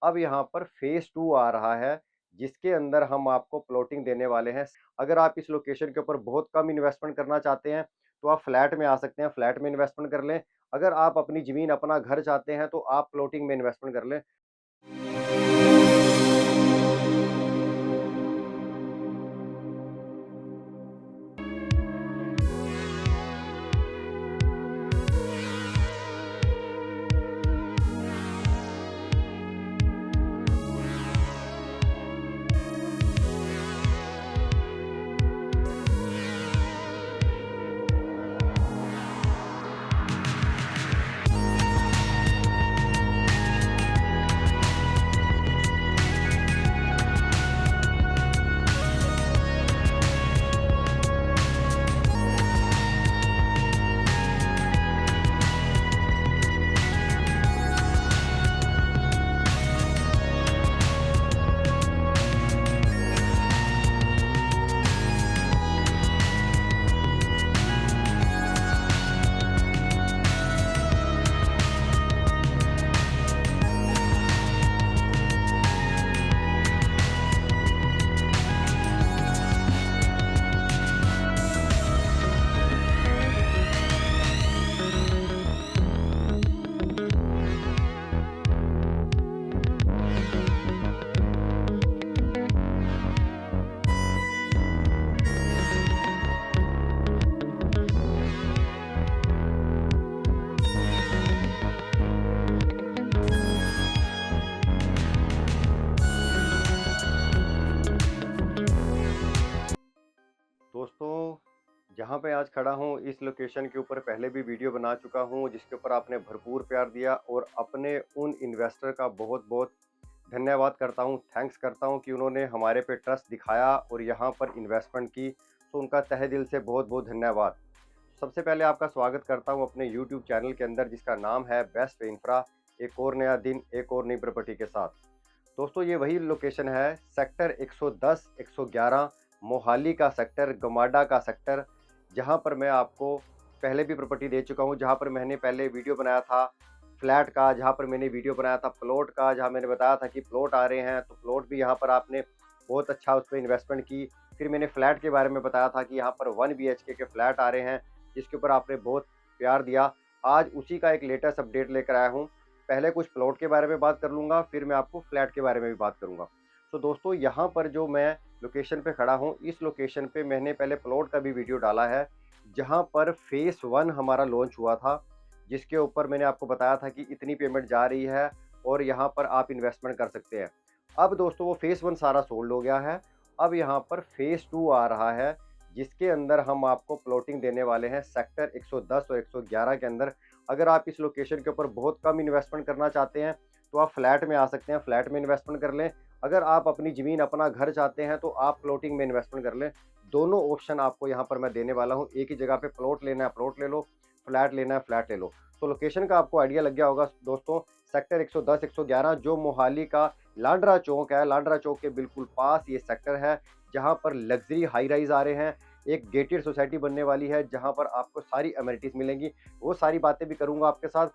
अब यहाँ पर फेज़ 2 आ रहा है, जिसके अंदर हम आपको प्लॉटिंग देने वाले हैं। अगर आप इस लोकेशन के ऊपर बहुत कम इन्वेस्टमेंट करना चाहते हैं, तो आप फ्लैट में आ सकते हैं, फ्लैट में इन्वेस्टमेंट कर लें। अगर आप अपनी ज़मीन, अपना घर चाहते हैं, तो आप प्लॉटिंग में इन्वेस्टमेंट कर लें। दोस्तों, जहाँ पे आज खड़ा हूँ, इस लोकेशन के ऊपर पहले भी वीडियो बना चुका हूँ, जिसके ऊपर आपने भरपूर प्यार दिया और अपने उन इन्वेस्टर का बहुत-बहुत धन्यवाद करता हूँ, थैंक्स करता हूँ कि उन्होंने हमारे पे ट्रस्ट दिखाया और यहाँ पर इन्वेस्टमेंट की। तो उनका तहे दिल से बहुत-बहुत धन्यवाद। सबसे पहले आपका स्वागत करता हूँ अपने यूट्यूब चैनल के अंदर, जिसका नाम है बेस्ट इंफ्रा। एक और नया दिन, एक और नई प्रॉपर्टी के साथ। दोस्तों, ये वही लोकेशन है, सेक्टर 110, 111, मोहाली का सेक्टर, गमाडा का सेक्टर, जहाँ पर मैं आपको पहले भी प्रॉपर्टी दे चुका हूँ, जहाँ पर मैंने पहले वीडियो बनाया था फ्लैट का, जहाँ पर मैंने वीडियो बनाया था प्लॉट का, जहाँ मैंने बताया था कि प्लॉट आ रहे हैं, तो प्लॉट भी यहाँ पर आपने बहुत अच्छा उस पे इन्वेस्टमेंट की। फिर मैंने फ्लैट के बारे में बताया था कि यहाँ पर 1 बीएचके के फ्लैट आ रहे हैं, जिसके ऊपर आपने बहुत प्यार दिया। आज उसी का एक लेटेस्ट अपडेट लेकर आया हूँ। पहले कुछ प्लॉट के बारे में बात कर लूँगा, फिर मैं आपको फ्लैट के बारे में भी बात करूँगा। तो दोस्तों, यहाँ पर जो मैं लोकेशन पे खड़ा हूँ, इस लोकेशन पे मैंने पहले प्लॉट का भी वीडियो डाला है, जहाँ पर फेज़ 1 हमारा लॉन्च हुआ था, जिसके ऊपर मैंने आपको बताया था कि इतनी पेमेंट जा रही है और यहाँ पर आप इन्वेस्टमेंट कर सकते हैं। अब दोस्तों, वो फेज़ 1 सारा सोल्ड हो गया है। अब यहाँ पर फेज़ 2 आ रहा है, जिसके अंदर हम आपको प्लॉटिंग देने वाले हैं सेक्टर 110 और 111 के अंदर। अगर आप इस लोकेशन के ऊपर बहुत कम इन्वेस्टमेंट करना चाहते हैं, तो आप फ्लैट में आ सकते हैं, फ्लैट में इन्वेस्टमेंट कर लें। अगर आप अपनी ज़मीन, अपना घर चाहते हैं, तो आप प्लॉटिंग में इन्वेस्टमेंट कर लें। दोनों ऑप्शन आपको यहाँ पर मैं देने वाला हूँ। एक ही जगह पे प्लॉट लेना है, प्लॉट ले लो, फ्लैट लेना है, फ्लैट ले लो। तो लोकेशन का आपको आइडिया लग गया होगा दोस्तों, सेक्टर 110, 111, जो मोहाली का लांडरा चौक है, लांडरा चौक के बिल्कुल पास ये सेक्टर है, जहाँ पर लग्ज़री हाई राइज़ आ रहे हैं। एक गेटेड सोसाइटी बनने वाली है, जहाँ पर आपको सारी अमेनिटीज़ मिलेंगी। वो सारी बातें भी करूँगा आपके साथ।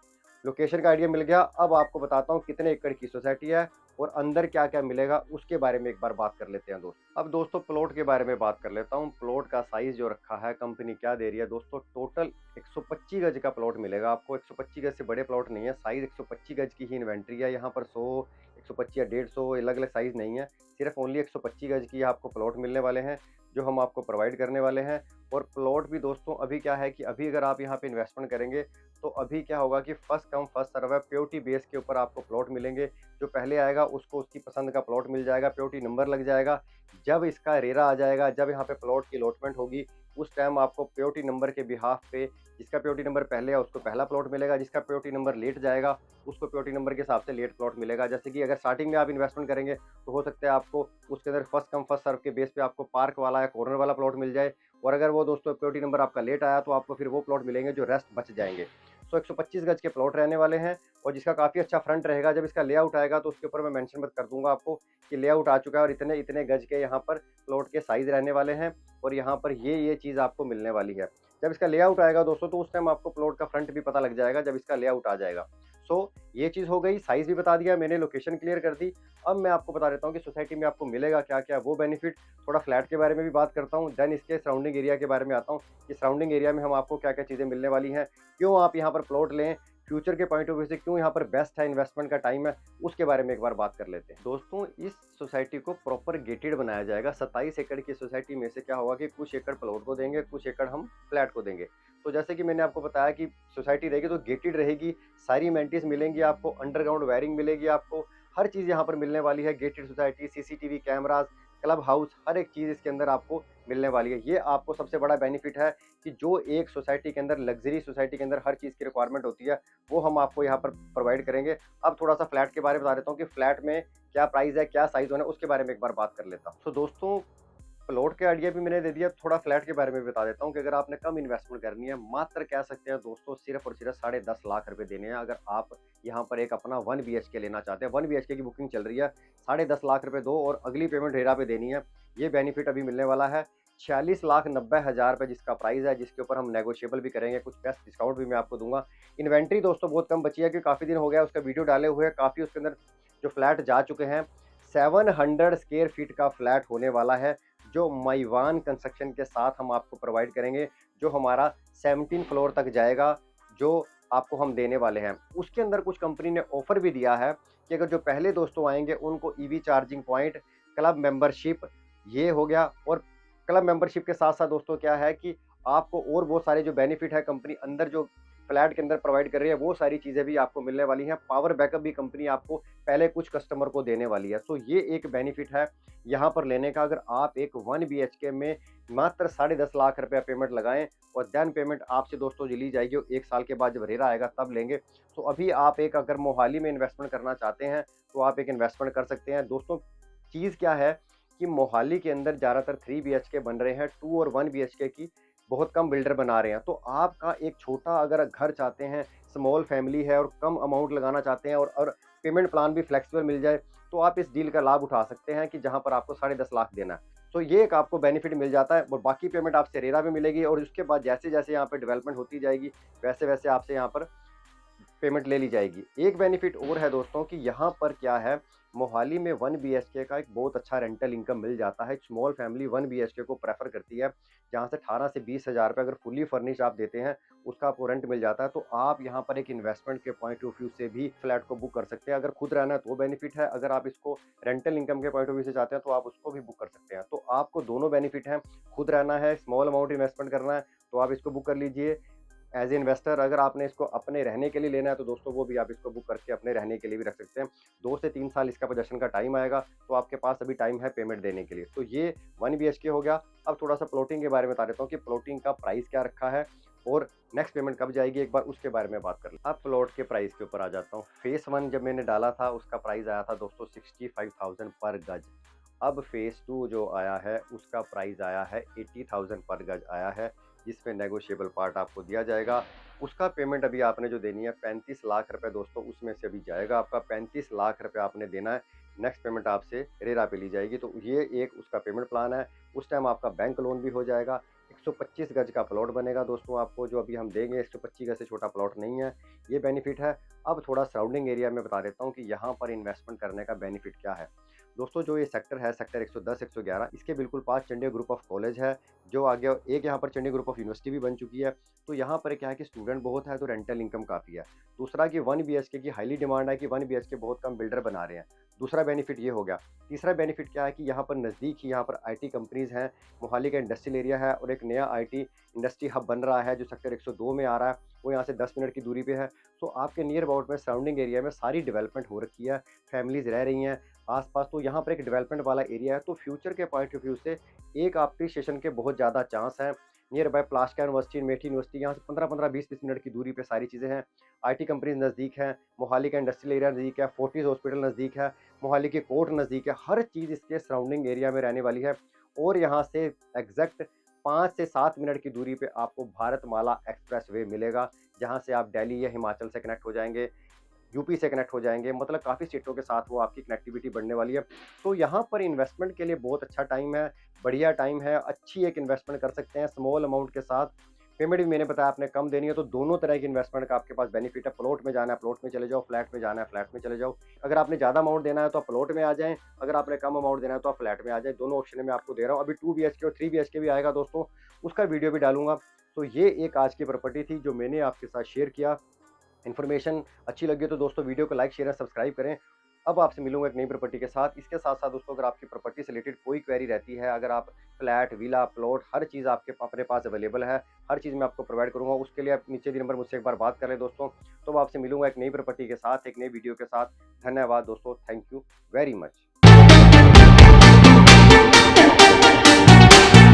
लोकेशन का आइडिया मिल गया, अब आपको बताता हूँ कितने एकड़ की सोसाइटी है और अंदर क्या-क्या मिलेगा, उसके बारे में एक बार बात कर लेते हैं अब दोस्तों, प्लॉट के बारे में बात कर लेता हूँ। प्लॉट का साइज़ जो रखा है, कंपनी क्या दे रही है दोस्तों, टोटल 125 गज का प्लॉट मिलेगा आपको। 125 गज से बड़े प्लॉट नहीं है, साइज़ 125 गज की ही इन्वेंट्री है यहाँ पर। 100, 125 या 150 अलग-अलग साइज़ नहीं है, सिर्फ ओनली 125 गज की आपको प्लॉट मिलने वाले हैं, जो हम आपको प्रोवाइड करने वाले हैं। और प्लॉट भी दोस्तों, अभी क्या है कि अभी अगर आप यहाँ पे इन्वेस्टमेंट करेंगे, तो अभी क्या होगा कि फर्स्ट कम फर्स्ट सर्व है, पीओटी बेस के ऊपर आपको प्लॉट मिलेंगे। जो पहले आएगा उसको उसकी पसंद का प्लॉट मिल जाएगा, पीओटी नंबर लग जाएगा। जब इसका रेरा आ जाएगा, जब यहाँ पे प्लॉट की अलॉटमेंट होगी, उस टाइम आपको पीओटी नंबर के बिहाफ पे, जिसका पीओटी नंबर पहले है उसको पहला प्लॉट मिलेगा, जिसका पीओटी नंबर लेट जाएगा उसको पीओटी नंबर के हिसाब से लेट प्लॉट मिलेगा। जैसे कि अगर स्टार्टिंग में आप इन्वेस्टमेंट करेंगे, तो हो सकता है आपको उसके अंदर फर्स्ट कम फर्स्ट सर्व के बेस पे आपको पार्क वाला या कॉर्नर वाला प्लॉट मिल जाए। और अगर वो दोस्तों पीओटी नंबर आपका लेट आया, तो आपको फिर वो प्लॉट मिलेंगे जो रेस्ट बच जाएंगे। सो 125 गज के प्लॉट रहने वाले हैं और जिसका काफ़ी अच्छा फ्रंट रहेगा। जब इसका लेआउट आएगा, तो उसके ऊपर मैं मेंशन मत कर दूंगा आपको कि लेआउट आ चुका है और इतने इतने गज के यहाँ पर प्लॉट के साइज रहने वाले हैं और यहाँ पर ये चीज़ आपको मिलने वाली है। जब इसका लेआउट आएगा दोस्तों, तो उस टाइम आपको प्लॉट का फ्रंट भी पता लग जाएगा, जब इसका लेआउट आ जाएगा। सो ये चीज़ हो गई, साइज़ भी बता दिया मैंने, लोकेशन क्लियर कर दी। अब मैं आपको बता देता हूँ कि सोसाइटी में आपको मिलेगा क्या-क्या वो बेनिफिट, थोड़ा फ्लैट के बारे में भी बात करता हूँ, देन इसके सराउंडिंग एरिया के बारे में आता हूँ कि सराउंडिंग एरिया में हम आपको क्या-क्या चीज़ें मिलने वाली हैं, क्यों आप यहाँ पर प्लॉट लें, फ्यूचर के पॉइंट ऑफ व्यू से क्यों यहाँ पर बेस्ट है, इन्वेस्टमेंट का टाइम है, उसके बारे में एक बार बात कर लेते हैं। दोस्तों, इस सोसाइटी को प्रॉपर गेटेड बनाया जाएगा। 27 एकड़ की सोसाइटी में से क्या होगा कि कुछ एकड़ प्लॉट को देंगे, कुछ एकड़ हम फ्लैट को देंगे। तो जैसे कि मैंने आपको बताया कि सोसाइटी रहेगी तो गेटेड रहेगी, सारी एमेनिटीज़ मिलेंगी आपको, अंडरग्राउंड वायरिंग मिलेगी आपको, हर चीज़ यहाँ पर मिलने वाली है। Gated society, CCTV cameras, club house, हर एक चीज़ इसके अंदर आपको मिलने वाली है। ये आपको सबसे बड़ा बेनिफिट है कि जो एक सोसाइटी के अंदर, लग्ज़री सोसाइटी के अंदर हर चीज़ की रिक्वायरमेंट होती है, वो हम आपको यहाँ पर प्रोवाइड करेंगे। अब थोड़ा-सा फ्लैट के बारे में बता देता हूँ कि फ्लैट में क्या प्राइस है, क्या साइज़ होना है, उसके बारे में एक बार बात कर लेता हूँ। तो दोस्तों, प्लॉट के आइडिया भी मैंने दे दिया, थोड़ा फ्लैट के बारे में भी बता देता हूँ कि अगर आपने कम इन्वेस्टमेंट करनी है, मात्र कह सकते हैं दोस्तों सिर्फ़ और सिर्फ़ 10.5 लाख रुपए देने हैं। अगर आप यहाँ पर एक अपना 1 बीएचके लेना चाहते हैं, 1 बीएचके की बुकिंग चल रही है, 10.5 लाख रुपए दो और अगली पेमेंट रेरा पे देनी है। ये बेनिफिट अभी मिलने वाला है। 46,90,000 रुपए जिसका प्राइस है, जिसके ऊपर हम नेगोशिएबल भी करेंगे, कुछ बेस्ट डिस्काउंट भी मैं आपको दूँगा। इन्वेंटरी दोस्तों बहुत कम बची है क्योंकि काफ़ी दिन हो गया उसका वीडियो डाले हुए, काफ़ी उसके अंदर जो फ्लैट जा चुके हैं। 700 स्क्वायर फीट का फ्लैट होने वाला है, जो माइवान कंस्ट्रक्शन के साथ हम आपको प्रोवाइड करेंगे, जो हमारा 17 फ्लोर तक जाएगा, जो आपको हम देने वाले हैं। उसके अंदर कुछ कंपनी ने ऑफ़र भी दिया है कि अगर जो पहले दोस्तों आएँगे उनको EV charging point, club membership, ये हो गया। और क्लब मेंबरशिप के साथ-साथ दोस्तों क्या है कि आपको और बहुत सारे जो बेनिफिट है कंपनी अंदर जो फ्लैट के अंदर प्रोवाइड कर रही है, वो सारी चीज़ें भी आपको मिलने वाली हैं। पावर बैकअप भी कंपनी आपको पहले कुछ कस्टमर को देने वाली है। तो ये एक बेनिफिट है यहाँ पर लेने का। अगर आप एक 1 बीएचके में मात्र 10.5 लाख रुपया पेमेंट लगाएँ और देन पेमेंट आपसे दोस्तों जो ली जाएगी वो 1 साल के बाद जब रेरा आएगा तब लेंगे। तो अभी आप एक अगर मोहाली में इन्वेस्टमेंट करना चाहते हैं, तो आप एक इन्वेस्टमेंट कर सकते हैं। दोस्तों, चीज़ क्या है कि मोहाली के अंदर ज़्यादातर 3 बीएचके बन रहे हैं, 2 और 1 बीएचके की बहुत कम बिल्डर बना रहे हैं। तो आपका एक छोटा अगर घर चाहते हैं, स्मॉल फैमिली है और कम अमाउंट लगाना चाहते हैं और पेमेंट प्लान भी फ्लेक्सिबल मिल जाए, तो आप इस डील का लाभ उठा सकते हैं कि जहाँ पर आपको 10.5 लाख देना है। तो ये एक आपको बेनिफिट मिल जाता है और बाकी पेमेंट आपसे रेरा में मिलेगी और उसके बाद जैसे-जैसे यहाँ पे डेवलपमेंट होती जाएगी, वैसे-वैसे आपसे यहाँ पर पेमेंट ले ली जाएगी। एक बेनिफिट और है दोस्तों कि यहाँ पर क्या है, मोहाली में 1 बीएचके का एक बहुत अच्छा रेंटल इनकम मिल जाता है। स्मॉल फैमिली 1 बीएचके को प्रेफ़र करती है, जहाँ से 18 से 20,000 रुपए अगर फुली फर्निश आप देते हैं, उसका आपको रेंट मिल जाता है। तो आप यहाँ पर एक इन्वेस्टमेंट के पॉइंट ऑफ व्यू से भी फ्लैट को बुक कर सकते हैं। अगर खुद रहना है तो बेनिफिट है, अगर आप इसको रेंटल इनकम के पॉइंट ऑफ व्यू से चाहते हैं, तो आप उसको भी बुक कर सकते हैं। तो आपको दोनों बेनिफिट हैं, खुद रहना है, स्मॉल अमाउंट इन्वेस्टमेंट करना है, तो आप इसको बुक कर लीजिए। एज ए इन्वेस्टर अगर आपने इसको अपने रहने के लिए लेना है, तो दोस्तों वो भी आप इसको बुक करके अपने रहने के लिए भी रख सकते हैं। 2 से 3 साल इसका पोजेसन का टाइम आएगा, तो आपके पास अभी टाइम है पेमेंट देने के लिए। तो ये 1 बीएचके हो गया। अब थोड़ा-सा प्लॉटिंग के बारे में बता देता हूँ कि प्लॉटिंग का प्राइस क्या रखा है और नेक्स्ट पेमेंट कब जाएगी, एक बार उसके बारे में बात कर लें। अब प्लॉट के प्राइस के ऊपर आ जाता हूँ। फेज़ 1 जब मैंने डाला था उसका प्राइस आया था दोस्तों 65,000 पर गज। अब फेज़ 2 जो आया है उसका प्राइस आया है 80,000 पर गज आया है, जिसमें नेगोशिएबल पार्ट आपको दिया जाएगा। उसका पेमेंट अभी आपने जो देनी है 35 लाख रुपए दोस्तों, उसमें से अभी जाएगा आपका 35 लाख रुपए आपने देना है। नेक्स्ट पेमेंट आपसे रेरा पे ली जाएगी। तो ये एक उसका पेमेंट प्लान है। उस टाइम आपका बैंक लोन भी हो जाएगा। 125 गज का प्लॉट बनेगा दोस्तों आपको, जो अभी हम देंगे 125 गज से छोटा प्लॉट नहीं है। ये बेनिफिट है। अब थोड़ा सराउंडिंग एरिया में बता देता हूँ कि यहाँ पर इन्वेस्टमेंट करने का बेनिफिट क्या है। दोस्तों, जो ये सेक्टर है, सेक्टर 110, 111, इसके बिल्कुल पास चंडीगढ़ ग्रुप ऑफ कॉलेज है, जो आगे एक यहाँ पर चंडीगढ़ ग्रुप ऑफ यूनिवर्सिटी भी बन चुकी है। तो यहाँ पर क्या है कि स्टूडेंट बहुत है तो रेंटल इनकम काफ़ी है। दूसरा कि 1 बीएचके की हाईली डिमांड है कि 1 बीएचके बहुत कम बिल्डर बना रहे हैं। दूसरा बेनिफिट ये हो गया। तीसरा बेनिफिट क्या है कि यहाँ पर नज़दीक ही यहाँ पर आईटी कंपनीज़ हैं, मोहाली का इंडस्ट्रियल एरिया है और एक नया आईटी इंडस्ट्री हब बन रहा है जो सेक्टर 102 में आ रहा है, वो यहाँ से 10 मिनट की दूरी पे है। तो आपके नियर अबाउट में सराउंडिंग एरिया में सारी डेवलपमेंट हो रखी है, फैमिलीज़ रह रही हैं आस-पास। तो यहाँ पर एक डेवलपमेंट वाला एरिया है। तो फ्यूचर के पॉइंट ऑफ व्यू से एक अप्रिसिएशन के बहुत ज़्यादा चांस हैं। नियर बाय प्लास्का यूनिवर्सिटी, मेठी यूनिवर्सिटी, यहाँ से 15-15, 20-20 मिनट की दूरी पे सारी चीज़ें हैं। आईटी कंपनीज़ नज़दीक हैं, मोहाली का इंडस्ट्रियल एरिया नज़दीक है, फोर्टिस हॉस्पिटल नज़दीक है, मोहाली की कोर्ट नज़दीक है। हर चीज़ इसके सराउंडिंग एरिया में रहने वाली है और यहाँ से एग्जैक्ट 5 से 7 मिनट की दूरी पे आपको भारतमाला एक्सप्रेसवे मिलेगा, जहाँ से आप दिल्ली या हिमाचल से कनेक्ट हो जाएँगे, यूपी से कनेक्ट हो जाएँगे, मतलब काफ़ी स्टेटों के साथ वो आपकी कनेक्टिविटी बढ़ने वाली है। तो यहाँ पर इन्वेस्टमेंट के लिए बहुत अच्छा टाइम है, बढ़िया टाइम है, अच्छी एक इन्वेस्टमेंट कर सकते हैं स्मॉल अमाउंट के साथ। पेमेंट भी मैंने बताया आपने कम देनी है, तो दोनों तरह की इन्वेस्टमेंट का आपके पास बेनिफिट है। प्लॉट में जाना है, प्लॉट में चले जाओ, फ्लैट में जाना है, फ्लैट में चले जाओ। अगर आपने ज़्यादा अमाउंट देना है तो आप प्लॉट में आ जाएँ, अगर आपने कम अमाउंट देना है तो आप फ्लैट में आ जाएँ। दोनों ऑप्शन मैं आपको दे रहा हूँ। अभी 2 बीएचके और 3 बीएचके भी आएगा दोस्तों, उसका वीडियो भी डालूँगा। तो ये एक आज की प्रॉपर्टी थी जो मैंने आपके साथ शेयर किया। इन्फॉर्मेशन अच्छी लगी तो दोस्तों वीडियो को लाइक, शेयर और सब्सक्राइब करें। अब आपसे मिलूँगा एक नई प्रॉपर्टी के साथ। इसके साथ-साथ दोस्तों अगर आपकी प्रॉपर्टी से रिलेटेड कोई क्वेरी रहती है, अगर आप फ्लैट, विला, प्लॉट हर चीज़ आपके अपने पास अवेलेबल है, हर चीज़ मैं आपको प्रोवाइड करूँगा। उसके लिए आप नीचे दिए नंबर मुझसे एक बार बात कर लें दोस्तों। तो अब आपसे मिलूँगा एक नई प्रॉपर्टी के साथ, एक नई वीडियो के साथ। धन्यवाद दोस्तों। Thank you very much.